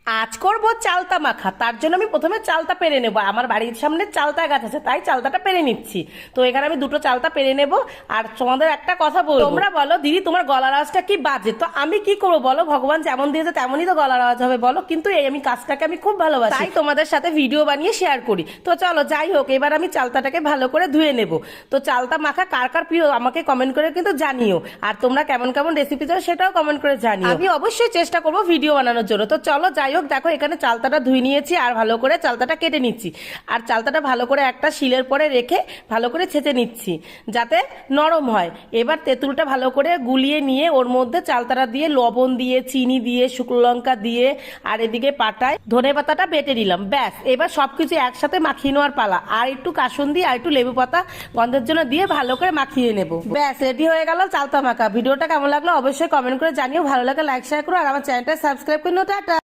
আজ করবো চালতা মাখা। তার জন্য আমি প্রথমে চালতা পেরে নেবো। আমার বাড়ির সামনে চালতা গাছ আছে, তাই চালতাটা পেরে নিচ্ছি। তো এখানে আমি দুটো চালতা পেরে নেব। আর তোমাদের একটা কথা বলবো, তোমরা বলো দিদি তোমার গলার আওয়াজটা কি বাজে, তো আমি কি করবো বলো, ভগবান যেমন দিয়েছে তেমনই তো গলার আওয়াজ হবে বলো। কিন্তু এই আমি কাজটাকে আমি খুব ভালোবাসি, তাই তোমাদের সাথে ভিডিও বানিয়ে শেয়ার করি। তো চলো যাই হোক, এবার আমি চালতাটাকে ভালো করে ধুয়ে নেব। তো চালতা মাখা কার কার প্রিয় আমাকে কমেন্ট করে কিন্তু জানিও। আর তোমরা কেমন কেমন রেসিপি চাও সেটাও কমেন্ট করে জানিও। আমি অবশ্যই চেষ্টা করবো ভিডিও বানানোর জন্য। তো চলো যাই হোক, দেখো এখানে চালতাটা ধুয়ে নিয়েছি আর ভালো করে চালতাটা কেটে নিচ্ছি। আর চালতাটা ভালো করে একটা শিলের পরে রেখে ভালো করে ছেঁচে নিচ্ছি যাতে নরম হয়। এবার তেঁতুলটা ভালো করে গুলিয়ে নিয়ে ওর মধ্যে চালতাটা দিয়ে লবণ দিয়ে চিনি দিয়ে শুকনো লঙ্কা দিয়ে আর এদিকে পাটায় ধনে পাতাটা বেটে নিলাম। ব্যাস, এবার সবকিছু একসাথে মাখিয়ে নেওয়ার পালা। আর একটু কাসুন্দি আর একটু লেবু পাতা গন্ধের জন্য দিয়ে ভালো করে মাখিয়ে নেব। ব্যাস, রেডি হয়ে গেল চালতা মাখা। ভিডিওটা কেমন লাগলো অবশ্যই কমেন্ট করে জানিও। ভালো লাগে লাইক শেয়ার করো আর আমার চ্যানেলটা সাবস্ক্রাইব করে নিও। টাটা।